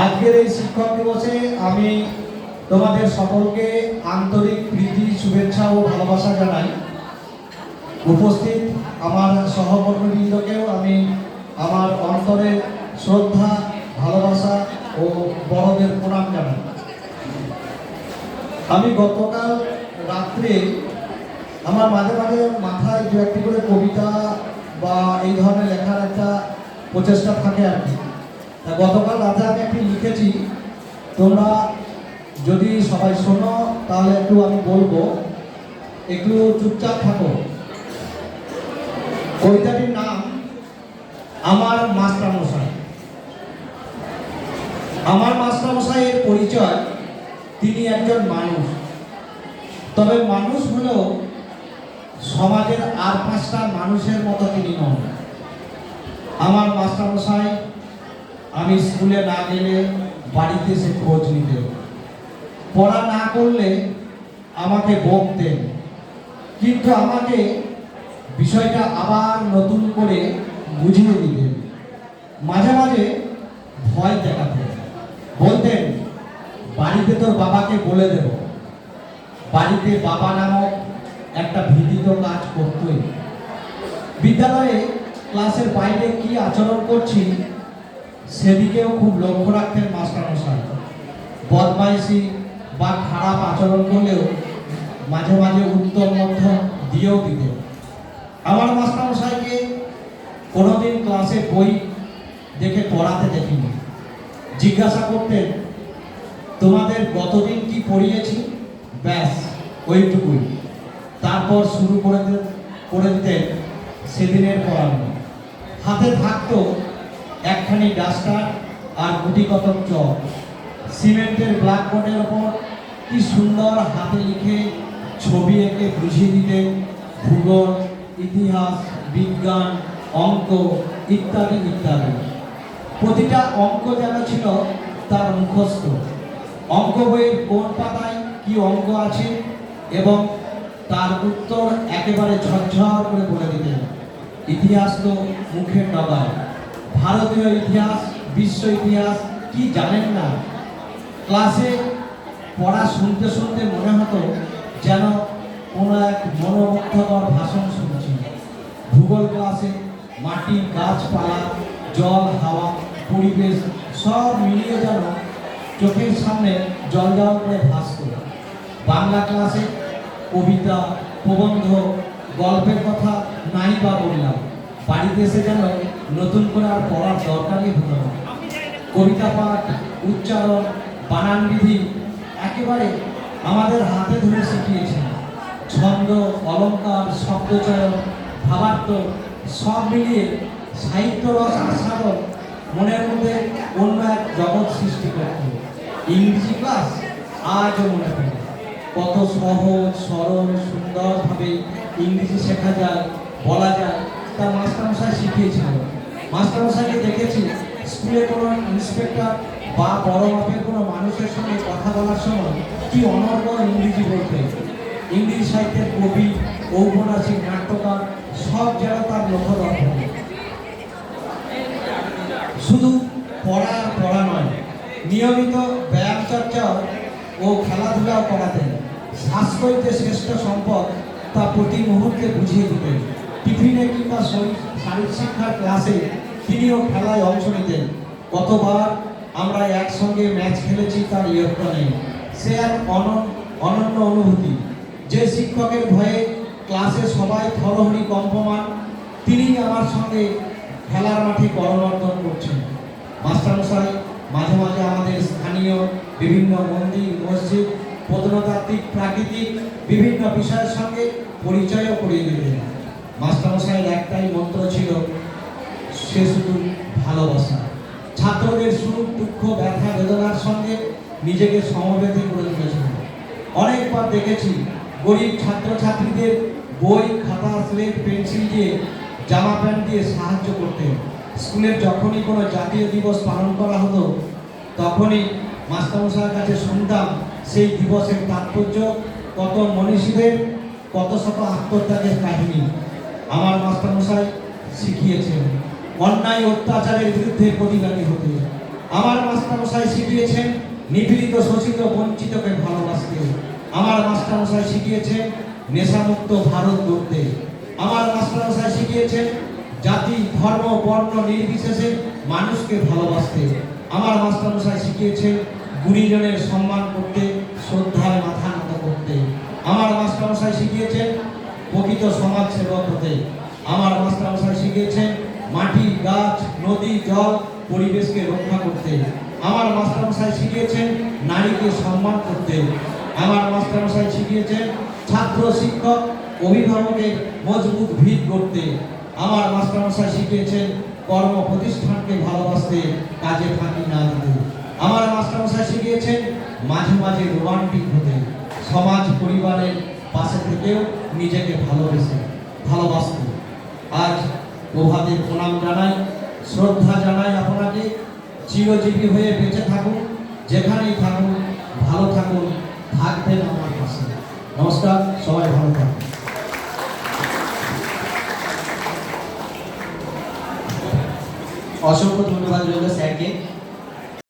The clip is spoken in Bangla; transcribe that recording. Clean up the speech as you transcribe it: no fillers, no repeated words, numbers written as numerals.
আজকের এই শিক্ষক দিবসে আমি তোমাদের সকলকে আন্তরিক প্রীতি, শুভেচ্ছা ও ভালোবাসা জানাই। উপস্থিত আমার সহকর্মীবৃন্দকেও আমি আমার অন্তরে শ্রদ্ধা, ভালোবাসা ও বড়দের প্রণাম জানাই। আমি গতকাল রাত্রে আমার মাঝে মাঝে মাথায় দু একটি করে কবিতা বা এই ধরনের লেখার একটা প্রচেষ্টা থাকে আর কি। গতকাল রাতে আমি একটি লিখেছি, তোমরা যদি সবাই শোনো তাহলে একটু আমি বলবো, একটু চুপচাপ থাকো। কবিতাটির নাম আমার মাস্টারমশাই। আমার মাস্টারমশাইয়ের পরিচয়, তিনি একজন মানুষ, তবে মানুষ হলেও সমাজের আর পাঁচটা মানুষের মতো তিনি নন। আমার মাস্টারমশাই আমি স্কুলে না গেলে বাড়িতে এসে খোঁজ নিতেন, পড়া না করলে আমাকে বকতেন, কিন্তু আমাকে বিষয়টা আবার নতুন করে বুঝিয়ে দিতেন। মাঝে মাঝে ভয় দেখাতেন, বলতেন বাড়িতে তোর বাবাকে বলে দেব। বাড়িতে বাবা নামক একটা ভীতিত কাজ করতই। বিদ্যালয়ে ক্লাসের বাইরে কি আচরণ করছি সেদিকেও খুব লক্ষ্য রাখতেন মাস্টারমশাই। বদমাইশি বা খারাপ আচরণ করলেও মাঝে মাঝে উত্তর মধ্যম দিয়েও দিতেন। আমার মাস্টারমশাইকে কোনোদিন ক্লাসে বই দেখে পড়াতে দেখিনি। জিজ্ঞাসা করতেন, তোমাদের গতদিন কি পড়িয়েছি, ব্যাস ওইটুকুই। তারপর শুরু করে দিতেন সেদিনের পড়ানো। হাতে থাকতো একখানি ডাস্টার আর গুটি কতক চক। সিমেন্টের ব্ল্যাকবোর্ডের ওপর কি সুন্দর হাতে লিখে ছবি এঁকে বুঝিয়ে দিতেন ভূগোল, ইতিহাস, বিজ্ঞান, অঙ্ক ইত্যাদি ইত্যাদি। প্রতিটা অঙ্ক যেন ছিল তার মুখস্থ। অঙ্ক বইয়ের কোন পাতায় কি অঙ্ক আছে এবং তার উত্তর একেবারে ঝরঝর করে বলে দিতেন। ইতিহাস তো মুখের ডগায়। ভারতীয় ইতিহাস, বিশ্ব ইতিহাস কি জানেন না? ক্লাসে পড়া শুনতে শুনতে মনে হতো যেন কোনো এক মনোমুগ্ধকর ভাষণ শুনছি। ভূগোল ক্লাসে মাটি, গাছপালা, জল, হাওয়া, পরিবেশ সব মিলিয়ে যেন চোখের সামনে জল জল করে ভাসত। বাংলা ক্লাসে কবিতা, প্রবন্ধ, গল্পের কথা নাই বা বললাম, বাড়িতে এসে যেন নতুন করে আর পড়ার দরকারই হতো না। কবিতা পাঠ, উচ্চারণ, বানানবিধি একেবারে আমাদের হাতে ধরে শিখিয়েছেন। ছন্দ, অলঙ্কার, শব্দচয়ন, ভাবার্থ সব মিলিয়ে সাহিত্য রস আস্বাদন মনের মধ্যে অন্য এক জগৎ সৃষ্টি করত। ইংরেজি ক্লাস আজও মনে পড়ে। কত সহজ, সরল, সুন্দরভাবে ইংরেজি শেখা যায়, বলা যায়, তা মাস্টারমশাই শিখিয়েছিল। মাস্টারমশাইকে দেখেছি স্কুলে কোনো ইন্সপেক্টর বা বড় মাপের কোনো মানুষের সঙ্গে কথা বলার সময় কি অনর্গল ইংরেজি বলতে। ইংরেজি সাহিত্যের কবি, ঔপন্যাসিক, নাট্যকার সব যেন তার লক্ষ্য দর্শন। শুধু পড়া আর পড়া নয়, নিয়মিত ব্যায়াম চর্চা ও খেলাধুলাও করাতেন। স্বাস্থ্যই যে শ্রেষ্ঠ সম্পদ তা প্রতি মুহূর্তে বুঝিয়ে দিতেন। টিফিনে কিংবা শারীরিক শিক্ষার ক্লাসে তিনিও খেলায় অংশ নিতেন। কতবার আমরা একসঙ্গে ম্যাচ খেলেছি তার ইয়ত্তা নেই। সে এক অনন্য অনুভূতি। যে শিক্ষকের ভয়ে ক্লাসে সবাই থরহরি কম্পমান, তিনি আমার সঙ্গে খেলার মাঠে করমর্দন করছেন। মাস্টারমশাই মাঝে মাঝে আমাদের স্থানীয় বিভিন্ন মন্দির, মসজিদ, প্রত্নতাত্ত্বিক, প্রাকৃতিক বিভিন্ন বিষয়ের সঙ্গে পরিচয়ও করিয়ে দিতেন। মাস্টারমশাইয়ের একটাই মন্ত্র ছিল, সে শুধু ভালোবাসা। ছাত্রদের সুখ, দুঃখ, ব্যথা, বেদনার সঙ্গে নিজেকে সমবেত করে তুলেছিলেন। অনেকবার দেখেছি গরিব ছাত্রছাত্রীদের বই, খাতা, স্লেট, পেন্সিল দিয়ে, জামা প্যান্ট দিয়ে সাহায্য করতেন। স্কুলের যখনই কোনো জাতীয় দিবস পালন করা হতো তখনই মাস্টারমশাইয়ের কাছে শুনতাম সেই দিবসের তাৎপর্য, কত মনীষীদের কত শত আত্মত্যাগের কাহিনী। আমার মাস্টারমশাই শিখিয়েছেন অন্যায় অত্যাচারের বিরুদ্ধে প্রতিবাদী হতে, আমার মাস্টারমশাই শিখিয়েছেন নিপীড়িত শোষিত বঞ্চিতকে ভালোবাসতে। আমার মাস্টারমশাই শিখিয়েছেন নেশামুক্ত ভারত গড়তে। আমার মাস্টারমশাই শিখিয়েছেন জাতি ধর্ম বর্ণ নির্বিশেষে মানুষকে ভালোবাসতে। আমার মাস্টারমশাই শিখিয়েছেন গুণীজনের সম্মান করতে, শ্রদ্ধায় মাথা নত করতে। আমার মাস্টারমশাই শিখিয়েছেন প্রকৃত সমাজ সেবক হতে। আমার মাস্টারমশাই শিখিয়েছেন মাটি গাছ নদী জল পরিবেশকে রক্ষা করতে। আমার মাস্টারমশাই শিখিয়েছেন নারীকে সম্মান করতে। আমার মাস্টারমশাই শিখিয়েছেন ছাত্র শিক্ষক অভিভাবকের মজবুত ভিত করতে। আমার মাস্টারমশাই শিখিয়েছেন কর্ম প্রতিষ্ঠানকে ভালোবাসতে, কাজে ফাঁকি না দিতে। আমার মাস্টারমশাই শিখিয়েছেন মাঝে মাঝে রোমান্টিক হতে, সমাজ পরিবারের পাশে থেকেও নিজেকে ভালোবাসতে। আজ প্রভাতে প্রণাম জানাই, শ্রদ্ধা জানাই আপনাকে। চিরজীবী হয়ে বেঁচে থাকুন, যেখানেই থাকুন ভালো থাকুন, থাকবেন আমার পাশে। নমস্কার, সবাই ভালো থাকুন। অসংখ্য ধন্যবাদ রইল স্যারকে।